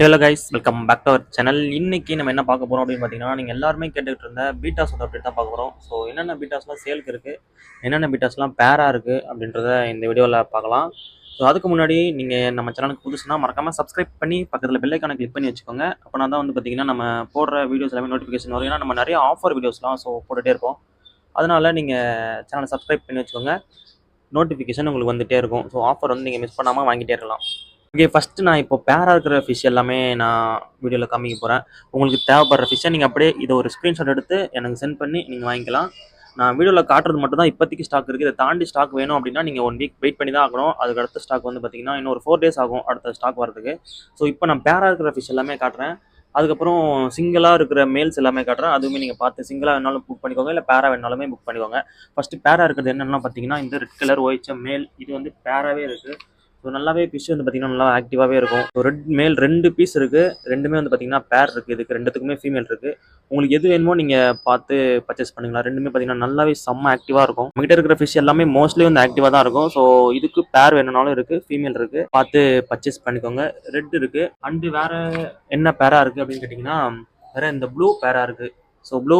Hello guys, welcome back to our channel. இன்னைக்கு நம்ம என்ன பார்க்க போகிறோம் அப்படின்னு பார்த்தீங்கன்னா, நீங்கள் எல்லாருமே கேட்டுக்கிட்டு இருந்த பீட்டாஸோட அப்டேட் தான் பார்க்க போகிறோம். ஸோ என்னென்ன பீட்டாஸ்லாம் சேலுக்கு இருக்குது, என்னென்ன பீட்டாஸ்லாம் பேராக இருக்குது அப்படின்றத இந்த வீடியோவில் பார்க்கலாம். ஸோ அதுக்கு முன்னாடி நீங்கள் நம்ம சேனலுக்கு புதுசுனா மறக்காமல் சப்ஸ்கிரைப் பண்ணி பக்கத்தில் பெல் ஐக்கானை கிளிக் பண்ணி வச்சுக்கோங்க. அப்போனா தான் வந்து பார்த்தீங்கன்னா நம்ம போடுற வீடியோஸ் எல்லாமே நோட்டிஃபிகேஷன் வரும். ஏன்னா நம்ம நிறைய ஆஃபர் வீடியோஸ்லாம் போட்டுகிட்டே இருப்போம். அதனால் நீங்கள் சேனலை சப்ஸ்கிரைப் பண்ணி வச்சுக்கோங்க. நோட்டிஃபிகேஷன் உங்களுக்கு வந்துகிட்டே இருக்கும். ஸோ ஆஃபர் வந்து நீங்கள் மிஸ் பண்ணாமல் வாங்கிட்டே இருக்கலாம். ஓகே, ஃபஸ்ட்டு நான் இப்போ பேராக இருக்கிற ஃபிஷ் எல்லாமே நான் வீடியோவில் காமிக்க போகிறேன். உங்களுக்கு தேவைப்படுற ஃபிஷ்ஷை நீங்கள் அப்படியே இதை ஒரு ஸ்க்ரீன்ஷாட் எடுத்து எனக்கு சென்ட் பண்ணி நீங்கள் வாங்கிக்கலாம். நான் வீடியோவில் காட்டுறது மட்டும் தான் இப்போதைக்கு ஸ்டாக் இருக்குது. இதை தாண்டி ஸ்டாக் வேணும் அப்படின்னா நீங்கள் 1 வீக் வெயிட் பண்ணி தான் ஆகணும். அதுக்கு அடுத்த ஸ்டாக் வந்து பார்த்தீங்கன்னா இன்னும் ஒரு 4 days ஆகும் அடுத்த ஸ்டாக் வரதுக்கு. ஸோ இப்போ நான் பேராக இருக்கிற ஃபிஷ் எல்லாமே காட்டுறேன். அதுக்கப்புறம் சிங்கிளாக இருக்கிற மேல்ஸ் எல்லாமே காட்டுறேன். அதுவுமே நீங்கள் பார்த்து சிங்கிளாக வேணாலும் புக் பண்ணிக்கோங்க, இல்லை பேரா வேணாலுமே புக் பண்ணிக்கோங்க. ஃபஸ்ட்டு பேராக இருக்கிறது என்னென்னா பார்த்தீங்கன்னா இந்த ரெட் கலர் OHM மேல், இது வந்து பேராகவே இருக்குது. ஸோ நல்லாவே ஃபிஷ் வந்து பார்த்தீங்கன்னா நல்லா ஆக்டிவாகவே இருக்கும். ஸோ ரெட் மேல் 2 பீஸ் இருக்குது. ரெண்டுமே வந்து பார்த்தீங்கன்னா பேர் இருக்குது. இதுக்கு ரெண்டுத்துக்குமே ஃபீமேல் இருக்குது. உங்களுக்கு எது வேணுமோ நீங்கள் பார்த்து பர்ச்சேஸ் பண்ணிக்கலாம். ரெண்டுமே பார்த்தீங்கன்னா நல்லாவே செம்ம ஆக்டிவாக இருக்கும். நம்மகிட்ட இருக்கிற ஃபிஷ் எல்லாமே மோஸ்ட்லி வந்து ஆக்டிவாக தான் இருக்கும். ஸோ இதுக்கு பேர் வேணும்னாலும் இருக்குது, ஃபீமேல் இருக்குது, பார்த்து பர்ச்சேஸ் பண்ணிக்கோங்க. ரெட் இருக்குது. அண்டு வேறு என்ன பேராக இருக்குது அப்படின்னு கேட்டிங்கன்னா வேறு இந்த ப்ளூ பேராக இருக்குது. So blue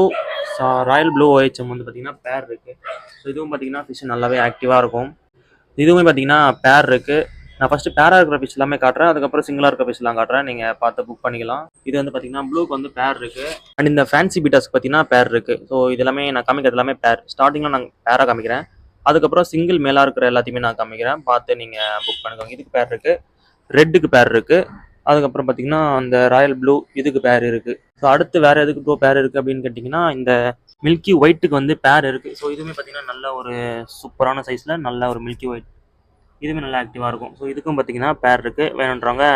Royal blue OHM வந்து பார்த்தீங்கன்னா பேர் இருக்குது. ஸோ இதுவும் பார்த்தீங்கன்னா ஃபிஷ் நல்லாவே ஆக்டிவாக இருக்கும். இதுவுமே பார்த்தீங்கன்னா பேர் இருக்குது. நான் ஃபஸ்ட்டு பேராக இருக்கிற ஃபிஷ் எல்லாமே காட்டுறேன், அதுக்கப்புறம் சிங்கிளாக இருக்கிற ஃபிஷ்லாம் காட்டுறேன். நீங்கள் பார்த்து புக் பண்ணிக்கலாம். இது வந்து பார்த்தீங்கன்னா ப்ளூக்கு வந்து பேர் இருக்குது. அண்ட் இந்த ஃபேன்சி பீட்டாஸ்க்கு பார்த்தீங்கன்னா பேர் இருக்குது. ஸோ இது எல்லாமே நான் காமிக்கிறது எல்லாமே பேர். ஸ்டார்டிங்கில் நான் பேராக காமிக்கிறேன், அதுக்கப்புறம் சிங்கிள் மேலாக இருக்கிற எல்லாத்தையுமே நான் காமிக்கிறேன். பார்த்து நீங்கள் புக் பண்ணிக்கோங்க. இதுக்கு பேர் இருக்குது, ரெட்டுக்கு பேர் இருக்குது, அதுக்கப்புறம் பார்த்தீங்கன்னா அந்த ராயல் ப்ளூ இதுக்கு பேர் இருக்குது. ஸோ அடுத்து வேறு எதுக்கு ப்ளூ பேர் இருக்குது அப்படின்னு கேட்டிங்கன்னா இந்த மில்கி ஒயிட்டுக்கு வந்து பேர் இருக்குது. ஸோ இதுவுமே பார்த்தீங்கன்னா நல்ல ஒரு சூப்பரான சைஸில் நல்ல ஒரு மில்கி ஒயிட், இதுவுமே நல்லா ஆக்டிவாக இருக்கும். ஸோ இதுக்கும் பார்த்தீங்கன்னா பேர் இருக்குது. வேணுன்றவங்க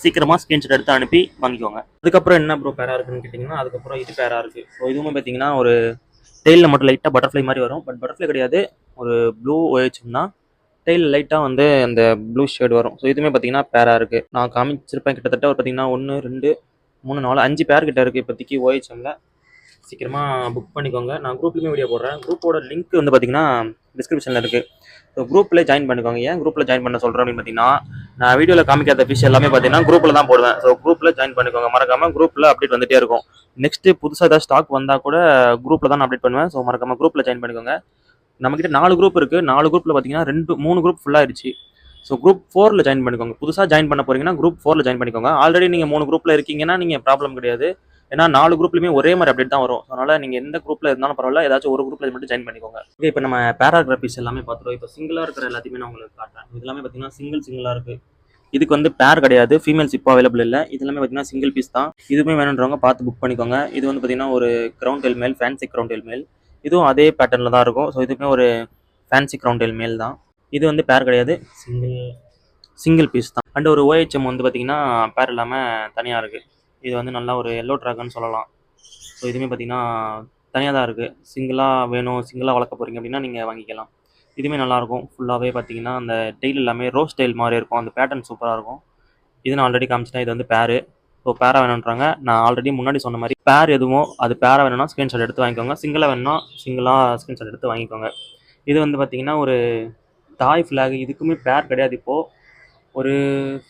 சீக்கிரமாக ஸ்க்ரீன்ஷாட் எடுத்து அனுப்பி வாங்கிக்கோங்க. அதுக்கப்புறம் என்ன ப்ரோ பேராக இருக்குன்னு கேட்டிங்கன்னா அதுக்கப்புறம் இது பேராக இருக்குது. ஸோ இதுவுமே பார்த்தீங்கன்னா ஒரு டெயிலில் மட்டும் லைட்டாக பட்டர்ஃப்ளை மாதிரி வரும். பட் பட்டர்ஃப்ளை கிடையாது, ஒரு ப்ளூ OHM தான். டெயில் லைட்டாக வந்து அந்த ப்ளூ ஷேட் வரும். ஸோ இதுவுமே பார்த்தீங்கன்னா பேராக இருக்குது. நான் காமிச்சிருப்பேன் கிட்டத்தட்ட ஒரு பார்த்தீங்கன்னா 1 2 3 4 5 பேர் கிட்ட இருக்குது இப்போதைக்கு OHMல. சீக்கிரமாக புக் பண்ணிக்கோங்க. நான் குரூப்லேயுமே வீடியோ போடுறேன். குரூப்போட லிங்க் வந்து பார்த்தீங்கன்னா டிஸ்கிரிப்ஷனில் இருக்குது. ஸோ குரூப்பில் ஜாயின் பண்ணிக்கோங்க. ஏன் குரூப்பில் ஜாயின் பண்ண சொல்கிறேன் அப்படின்னு பார்த்தீங்கன்னா நான் வீடியோவில் காமிக்காத ஃபிஷ் எல்லாமே பார்த்தீங்கன்னா குரூப்பில் தான் போடுவேன். ஸோ குரூப்பில் ஜாயின் பண்ணிக்கோங்க. மறக்காமல் குரூப்பில் அப்டேட் வந்துகிட்டே இருக்கும். நெக்ஸ்ட்டு புதுசாக ஏதாவது ஸ்டாக் வந்தால் கூட குரூப்பில் தான் நான் அப்டேட் பண்ணுவேன். ஸோ மறக்காமல் குரூப்பில் ஜாயின் பண்ணிக்கோங்க. நம்மக்கிட்ட 4 குரூப் இருக்குது. 4 குரூப்பில் பார்த்தீங்கன்னா 3 குரூப் ஃபுல்லாகிடுச்சு. ஸோ குரூப் 4ல் ஜாயின் பண்ணிக்கோங்க. புதுசாக ஜாயின் பண்ண போகிறீங்கன்னா குரூப் 4ல் ஜாயின் பண்ணிக்கோங்க. ஆல்ரெடி நீங்கள் 3 குரூப்பில் இருக்கீங்கன்னா நீங்கள் ப்ராப்ளம் கிடையாது. ஏன்னா 4 குரூப்லையுமே ஒரே மாதிரி அப்டேட் தான் வரும். அதனால் நீங்கள் எந்த குரூப்பில் இருந்தாலும் பரவாயில்ல, ஏதாச்சும் ஒரு குரூப்பில் மட்டும் ஜாயின் பண்ணிக்கோங்க. ஓகே, இப்போ நம்ம பேராகிராஃபிஸ் எல்லாமே பார்த்துருவோம். இப்போ சிங்கிளாக இருக்கிற எல்லாத்தையுமே நான் உங்களுக்கு காட்டுறேன். இது எல்லாமே பார்த்தீங்கன்னா சிங்கிளாக இருக்குது. இதுக்கு வந்து பேர் கிடையாது, ஃபீமேல்ஸ் இப்போ அவைலபிள் இல்லை. இது எல்லாமே பார்த்தீங்கன்னா சிங்கிள் பீஸ் தான். இதுவுமே வேணுன்றவங்க பார்த்து புக் பண்ணிக்கோங்க. இது வந்து பார்த்தீங்கன்னா ஒரு க்ரௌன் டெயில் மேல், ஃபேன்சி க்ரௌன் டெயில் மேல். இதுவும் அதே பேட்டர்னில் தான் இருக்கும். ஸோ இதுவுமே ஒரு ஃபேன்சி க்ரௌன் டெயில் மேல் தான். இது வந்து பேர் கிடையாது, சிங்கிள் பீஸ் தான். அண்ட் ஒரு OHM வந்து பார்த்தீங்கன்னா பேர் இல்லாமல் தனியாக இருக்குது. இது வந்து நல்லா ஒரு எல்லோ ட்ராகன் சொல்லலாம். ஸோ இதுவுமே பார்த்தீங்கன்னா தனியாக தான் இருக்குது. சிங்கிளாக வேணும், சிங்கிளாக வளர்க்க போகிறீங்க அப்படின்னா நீங்கள் வாங்கிக்கலாம். இதுவுமே நல்லாயிருக்கும். ஃபுல்லாகவே பார்த்தீங்கன்னா அந்த டெய்ல் எல்லாமே ரோஸ் டெயில் மாதிரி இருக்கும். அந்த பேட்டர்ன் சூப்பராக இருக்கும். இது நான் ஆல்ரெடி காமிச்சிட்டேன். இது வந்து பேரு. ஸோ பேரா வேணுன்றாங்க. நான் ஆல்ரெடி முன்னாடி சொன்ன மாதிரி பேர் எதுவும் அது பேரா வேணும்னா ஸ்க்ரீன்ஷாட் எடுத்து வாங்கிக்கோங்க. சிங்கிளாக வேணும்னா சிங்கிளாக ஸ்க்ரீன்ஷாட் எடுத்து வாங்கிக்கோங்க. இது வந்து பார்த்தீங்கன்னா ஒரு தாய் ஃப்ளாக். இதுக்குமே பேர் கிடையாது. இப்போது ஒரு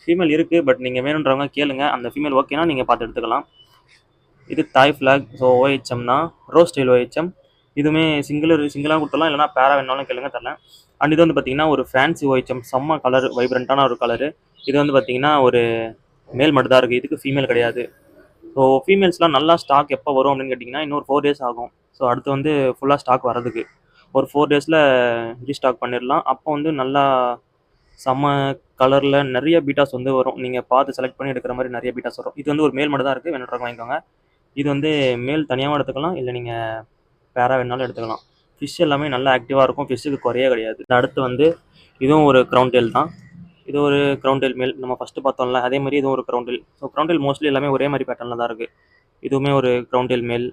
ஃபீமேல் இருக்குது, பட் நீங்கள் வேணுன்றவங்க கேளுங்க. அந்த ஃபீமேல் ஓகேனா நீங்கள் பார்த்து எடுத்துக்கலாம். இது தாய் ஃப்ளாக். ஸோ OHM தான், ரோஸ் டெயில் OHM. இதுவுமே சிங்கிளாக கொடுத்துடலாம், இல்லைனா பேரா வேணாலும் கேளுங்க தரலாம். அண்ட் இது வந்து பார்த்தீங்கன்னா ஒரு ஃபேன்சி OHM, செம்ம கலர், வைப்ரண்ட்டான ஒரு கலரு. இது வந்து பார்த்தீங்கன்னா ஒரு மேல் மட்டும் தான் இருக்குது, இதுக்கு ஃபீமேல் கிடையாது. ஸோ ஃபீமேல்ஸ்லாம் நல்லா ஸ்டாக் எப்போ வரும் அப்படின்னு கேட்டிங்கன்னா இன்னொரு 4 days ஆகும். ஸோ அடுத்து வந்து ஃபுல்லாக ஸ்டாக் வரதுக்கு ஒரு 4 daysல ரீஸ்டாக் பண்ணிடலாம். அப்போ வந்து நல்லா செம்ம கலரில் நிறைய பீட்டாஸ் வந்து வரும். நீங்கள் பார்த்து செலக்ட் பண்ணி எடுக்கிற மாதிரி நிறைய பீட்டாஸ் வரும். இது வந்து ஒரு மேல் மட்டும் தான் இருக்குது, வேணுன்றவங்க வாங்கிக்கோங்க. இது வந்து மேல் தனியாகவும் எடுத்துக்கலாம், இல்லை நீங்கள் பேரா வேணாலும் எடுத்துக்கலாம். ஃபிஷ் எல்லாமே நல்லா ஆக்டிவாக இருக்கும், ஃபிஷ்ஷுக்கு குறையே கிடையாது. அடுத்து வந்து இதுவும் ஒரு க்ரௌன் டெயில் தான். இது ஒரு க்ரௌன் டெயில் மேல், நம்ம ஃபஸ்ட்டு பார்த்தோம்ல அதே மாதிரி இதுவும் ஒரு crown tail. So crown tail mostly எல்லாமே ஒரே மாதிரி பேட்டர்னில் தான் இருக்குது. இதுவுமே ஒரு க்ரௌன் டெயில் மேல்,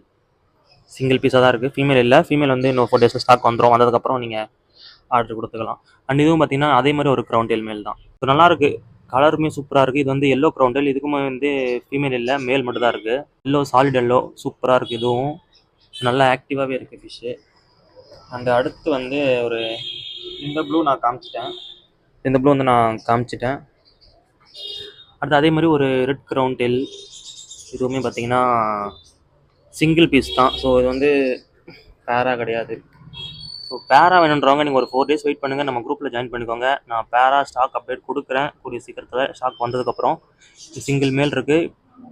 சிங்கிள் பீஸாக தான் இருக்குது. ஃபீமேல் இல்லை. ஃபீமேல் வந்து இன்னும் 4 days ஸ்டாக் வந்துடும். வந்ததுக்கப்புறம் நீங்கள் ஆர்டர் கொடுத்துக்கலாம். அண்ட் இதுவும் பார்த்தீங்கன்னா அதே மாதிரி ஒரு க்ரௌன் டெயில் மேல் தான். ஸோ நல்லாயிருக்கு, கலருமே சூப்பராக இருக்குது. இது வந்து எல்லோ க்ரௌன் டெயில். இதுக்குமே வந்து ஃபீமேல் இல்லை, மேல் மட்டும் தான் இருக்குது. எல்லோ, சாலிட் எல்லோ, சூப்பராக இருக்குது. இதுவும் நல்லா ஆக்டிவாகவே இருக்குது ஃபிஷ்ஷு. அண்ட் அடுத்து வந்து ஒரு இந்த ப்ளூ நான் காமிச்சிட்டேன். அடுத்து அதே மாதிரி ஒரு ரெட் கிரவுன் டெயில், இதுவுமே பார்த்தீங்கன்னா சிங்கிள் பீஸ் தான். ஸோ இது வந்து பேரா கிடையாது. ஸோ பேரா வேணுன்றவங்க நீங்கள் ஒரு 4 days வெயிட் பண்ணுங்கள், நம்ம குரூப்பில் ஜாயின் பண்ணிக்கோங்க. நான் பேரா ஸ்டாக் அப்டேட் கொடுக்குறேன் கூடிய சீக்கிரத்தில். ஸ்டாக் வந்ததுக்கப்புறம் சிங்கிள் மேல் இருக்குது.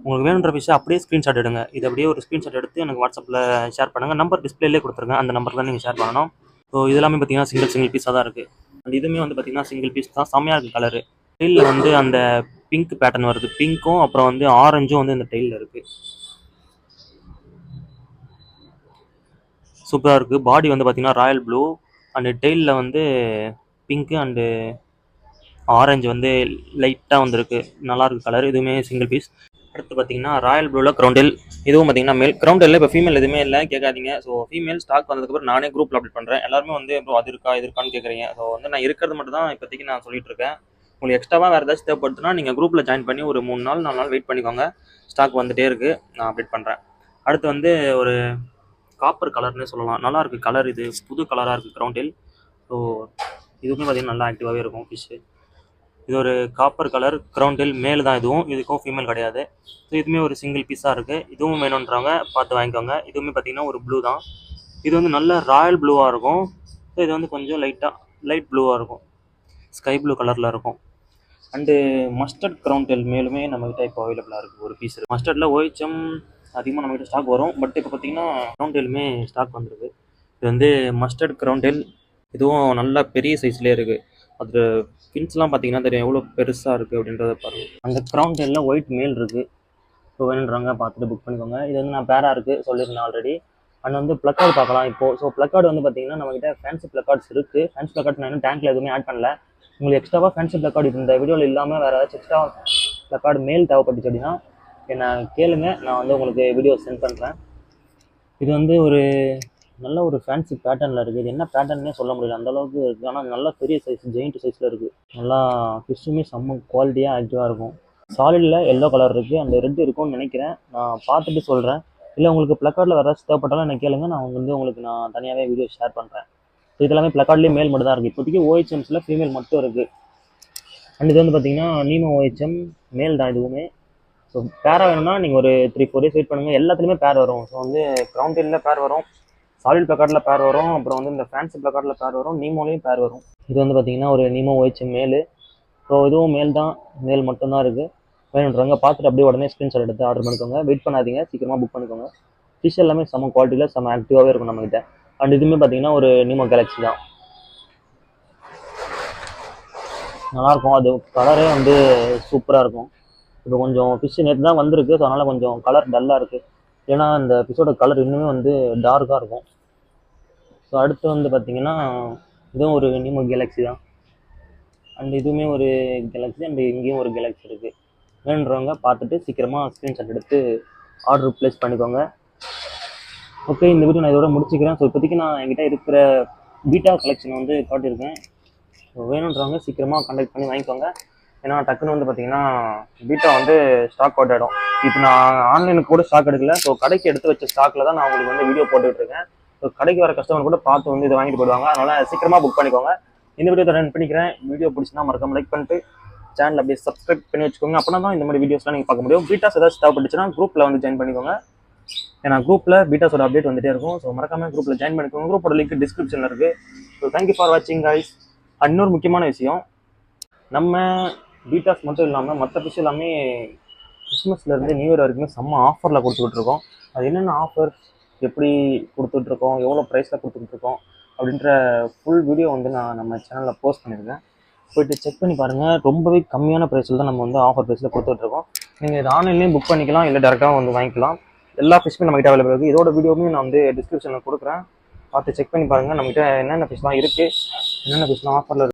உங்களுக்கு வேணுன்ற விஷயம் அப்படியே ஸ்க்ரீன்ஷாட் எடுங்க. இது அப்படியே ஒரு ஸ்க்ரீன்ஷாட் எடுத்து எனக்கு வாட்ஸ்அப்பில் ஷேர் பண்ணுங்கள். நம்பர் டிஸ்பிளேலே கொடுத்துருங்க, அந்த நம்பருக்கு தான் நீங்கள் ஷேர் பண்ணணும். ஸோ இது எல்லாமே பார்த்தீங்கன்னா சிங்கிள் பீஸாக தான் இருக்குது. அண்ட் இதுவுமே வந்து பார்த்தீங்கன்னா சிங்கிள் பீஸ் தான், செம்மையாக இருக்குது கலரு. டெயிலில் வந்து அந்த பிங்க் பேட்டர்ன் வருது, பிங்க்கும் அப்புறம் வந்து ஆரஞ்சும் வந்து இந்த டெயிலில் இருக்குது. சூப்பராக இருக்குது. பாடி வந்து பார்த்தீங்கன்னா ராயல் ப்ளூ அண்டு டெயிலில் வந்து பிங்க்கு அண்டு ஆரஞ்சு வந்து லைட்டாக வந்துருக்கு, நல்லாயிருக்கு கலர். இதுவுமே சிங்கிள் பீஸ். அடுத்து பார்த்தீங்கன்னா ராயல் ப்ளூவில் க்ரௌண்டெல், இதுவும் பார்த்தீங்கன்னா மேல். க்ரௌண்டெல்ல இப்போ ஃபீமேல் எதுவுமே இல்லை, கேட்காதீங்க. ஸோ ஃபீமேல் ஸ்டாக் வந்ததுக்கப்புறம் நானே குரூப்பில் அப்டேட் பண்ணுறேன். எல்லாருமே வந்து ப்ரோ அது இருக்கா இது இருக்கான்னு கேட்குறீங்க. ஸோ வந்து நான் இருக்கிறது மட்டும் தான் இப்போதைக்கு நான் சொல்லிட்டு இருக்கேன். உங்களுக்கு எக்ஸ்ட்ராவாக வேறு ஏதாச்சும் தேவைப்படுதுன்னா நீங்கள் குரூப்பில் ஜாயின் பண்ணி ஒரு 3 நாள் 4 நாள் வெயிட் பண்ணிக்கோங்க. ஸ்டாக் வந்துகிட்டே இருக்குது, நான் அப்டேட் பண்ணுறேன். அடுத்து வந்து ஒரு காப்பர் கலர்னே சொல்லலாம், நல்லாயிருக்கு கலர். இது புது கலராக இருக்குது க்ரௌண்டெல். ஸோ இதுவுமே பார்த்தீங்கன்னா நல்லா ஆக்டிவாகவே இருக்கும் ஃபிஷ்ஷு. இது ஒரு காப்பர் கலர் க்ரௌண்டெல் மேல் தான், இதுக்கும் ஃபீமேல் கிடையாது. ஸோ இதுவுமே ஒரு சிங்கிள் பீஸாக இருக்குது. இதுவும் வேணுன்றவங்க பார்த்து வாங்கிக்கோங்க. இதுவுமே பார்த்தீங்கன்னா ஒரு ப்ளூ தான். இது வந்து நல்ல ராயல் ப்ளூவாக இருக்கும். ஸோ இது வந்து கொஞ்சம் லைட் ப்ளூவாக இருக்கும், ஸ்கை ப்ளூ கலரில் இருக்கும். அண்டு மஸ்டர்ட் க்ரௌண்டெல் மேலுமே நம்மகிட்ட இப்போ அவைலபிளாக இருக்குது ஒரு பீஸ். மஸ்டர்டில் OHM அதிகமாக நம்மகிட்ட ஸ்டாக் வரும், பட் இப்போ பார்த்தீங்கன்னா க்ரௌண்டெலுமே ஸ்டாக் வந்துருக்கு. இது வந்து மஸ்டர்ட் க்ரௌண்டெல், இதுவும் நல்லா பெரிய சைஸ்லேயே இருக்குது. அது ஃபின்ஸ்லாம் பார்த்தீங்கன்னா தெரியும் எவ்வளோ பெருசாக இருக்குது அப்படின்றத பாருங்கள். அந்த க்ரௌண்டெல்லில் ஒயிட் மேல் இருக்குது. ஸோ வேணுன்றவங்க பார்த்துட்டு புக் பண்ணிக்கோங்க. இது வந்து நான் பேரா இருக்குது சொல்லியிருந்தேன் ஆல்ரெடி. அண்ட் வந்து ப்ளக்கார்டு பார்க்கலாம் இப்போது. ஸோ ப்ளக்கார்டு வந்து பார்த்தீங்கன்னா நம்மகிட்ட ஃபேன்சி ப்ளக்கார்ட்ஸ் இருக்குது. ஃபேன்சி ப்ளக்கார்ட் நான் இன்னும் டேங்க்கில் எதுவுமே ஆட் பண்ணல. உங்களுக்கு எக்ஸ்ட்ராவாக ஃபேன்சி ப்ளக்கார்டு இந்த வீடியோவில் இல்லாமல் வேறு ஏதாச்சும் எக்ஸ்ட்ரா ப்ளக்கார்டு மேல் தேவைப்பட்டுச்சு அப்படின்னா என்னை கேளுங்க, நான் வந்து உங்களுக்கு வீடியோ சென்ட் பண்ணுறேன். இது வந்து ஒரு நல்ல ஒரு ஃபேன்சி பேட்டர்னில் இருக்குது. இது என்ன பேட்டர்னே சொல்ல முடியல, அந்தளவுக்கு இருக்குது. ஆனால் நல்லா பெரிய சைஸ், ஜெயிண்ட் சைஸில் இருக்குது. நல்லா ஃபிஷ்ஷுமே செம்ம குவாலிட்டியாக ஆக்டிவாக இருக்கும். சாலிடில் எல்லோ கலர் இருக்குது, அந்த ரெட் இருக்கும்னு நினைக்கிறேன். நான் பார்த்துட்டு சொல்கிறேன். இல்லை உங்களுக்கு ப்ளக்கார்டில் வேறு ஏதாச்சும் தேவைப்பட்டாலும் எனக்கு கேளுங்க, நான் வந்து உங்களுக்கு நான் தனியாகவே வீடியோ ஷேர் பண்ணுறேன். ஸோ இதெல்லாமே ப்ளக்கார்ட்லேயே மேல் மட்டும் தான் இருக்குது. இப்போதைக்கு OHMஸில் ஃபீமேல் மட்டும் இருக்குது. அண்ட் இது வந்து பார்த்தீங்கன்னா நீமோ OHM மேல் தான் இதுவுமே. ஸோ பேராக வேணும்னா நீங்கள் ஒரு 3-4 days வெயிட் பண்ணுங்கள், எல்லாத்துலேயுமே பேர் வரும். ஸோ வந்து க்ரௌண்டெல்லில் பேர் வரும், சாலிட் ப்ளக்கார்டில் பேர் வரும், அப்புறம் வந்து இந்த ஃபேன்சி ப்ளக்கார்டில் பேர் வரும், நீமோலையும் பேர் வரும். இது வந்து பார்த்தீங்கன்னா ஒரு நீமோ OHM மேல். ஸோ இதுவும் மேல் தான், மேல் மட்டும்தான் இருக்குது. வேணுன்றவங்க பார்த்துட்டு அப்படியே உடனே ஸ்க்ரீன்ஷாட் எடுத்து ஆர்டர் பண்ணிக்கோங்க. வெயிட் பண்ணாதீங்க, சீக்கிரமாக புக் பண்ணிக்கோங்க. ஃபிஷ் எல்லாமே செம்ம குவாலிட்டியில் செம்ம ஆக்டிவாகவே இருக்கும் நம்மகிட்ட. அண்ட் இதுவுமே பார்த்தீங்கன்னா ஒரு நீமோ கேலக்ஸி தான், நல்லாயிருக்கும். அது கலரே வந்து சூப்பராக இருக்கும். இப்போ கொஞ்சம் ஃபிஷ் நேற்று தான் வந்திருக்கு, ஸோ அதனால் கொஞ்சம் கலர் டல்லாக இருக்குது. ஏன்னா இந்த ஃபிஷ்ஷோட கலர் இன்னுமே வந்து டார்க்காக இருக்கும். ஸோ அடுத்து வந்து பார்த்தீங்கன்னா இதுவும் ஒரு நீமோ கேலக்ஸி தான். அண்ட் இதுவுமே ஒரு கேலக்ஸி, அண்ட் இங்கேயும் ஒரு கேலக்ஸி இருக்குது. வேணுன்றவங்க பார்த்துட்டு சீக்கிரமாக ஸ்க்ரீன்ஷாட் எடுத்து ஆர்டர் ப்ளேஸ் பண்ணிக்கோங்க. ஓகே, இந்த வீடியோ நான் இதோட முடிச்சுக்கிறேன். ஸோ இப்போதைக்கு நான் என்கிட்ட இருக்கிற பீட்டா கலெக்ஷன் வந்து காட்டியிருக்கேன். ஸோ வேணுன்றவங்க சீக்கிரமாக கான்டாக்ட் பண்ணி வாங்கிக்கோங்க. ஏன்னா டக்குன்னு வந்து பார்த்தீங்கன்னா பீட்டா வந்து ஸ்டாக் அவுட் ஆகிடும். இப்போ நான் ஆன்லைனுக்கு கூட ஸ்டாக் எடுக்கல. ஸோ கடைக்கு எடுத்து வச்ச ஸ்டாக்கில் தான் நான் உங்களுக்கு வந்து வீடியோ போட்டுட்ருக்கேன். ஸோ கடைக்கு வர கஸ்டமர் கூட பார்த்து வந்து இதை வாங்கிட்டு போயிடுவாங்க. அதனால் சீக்கிரமாக புக் பண்ணிக்கோங்க. இந்த வீடியோ ரன் பண்ணிக்கிறேன். வீடியோ பிடிச்சினா மறக்காம லைக் பண்ணிட்டு சேனல் அப்படியே சப்ஸ்கிரைப் பண்ணி வச்சுக்கோங்க. அப்படின்னா தான் இந்த மாதிரி வீடியோஸ்லாம் நீங்கள் பார்க்க முடியும். பீட்டாஸ் ஏதாச்சும் தேவைப்பட்டுச்சுன்னா குரூப்பில் வந்து ஜாயின் பண்ணிக்கோங்க. ஏன்னா குரூப்பில் பீட்டாஸோட அப்டேட் வந்துட்டே இருக்கும். ஸோ மறக்காம குரூப்பில் ஜாயின் பண்ணிக்கோங்க. குரூப்போட லிங்க் டிஸ்கிரிப்ஷனில் இருக்குது. ஸோ தேங்க்யூ ஃபார் வாட்சிங் கைஸ். இன்னொரு முக்கியமான விஷயம், நம்ம பீட்டாஸ் மட்டும் இல்லாமல் மற்ற ஃபிஷ் எல்லாமே கிறிஸ்மஸ்லேருந்து நியூ இயர் வரைக்குமே செம்ம ஆஃபரில் கொடுத்துட்ருக்கோம். அது என்னென்ன ஆஃபர், எப்படி கொடுத்துட்ருக்கோம், எவ்வளோ ப்ரைஸில் கொடுத்துட்ருக்கோம் அப்படின்ற ஃபுல் வீடியோ வந்து நான் நம்ம சேனலில் போஸ்ட் பண்ணியிருக்கேன். போய்ட்டு செக் பண்ணி பாருங்கள். ரொம்பவே கம்மியான ப்ரைஸில் தான் நம்ம வந்து ஆஃபர் ப்ரைஸில் கொடுத்துட்ருக்கோம். நீங்கள் இது ஆன்லைன்லேயும் புக் பண்ணிக்கலாம், இல்லை டேரெக்டாக வந்து வாங்கிக்கலாம். எல்லா ஃபிஷ்ஷுமே நம்மகிட்ட அவைலபிள் இருக்குது. இதோட வீடியோவுமே நான் வந்து டிஸ்கிரிப்ஷனில் கொடுக்குறேன், பார்த்து செக் பண்ணி பாருங்கள். நம்மகிட்ட என்னென்ன ஃபிஷ்லாம் இருக்குது, என்னென்ன ஃபிஷ்லாம் ஆஃபரில் இருக்குது.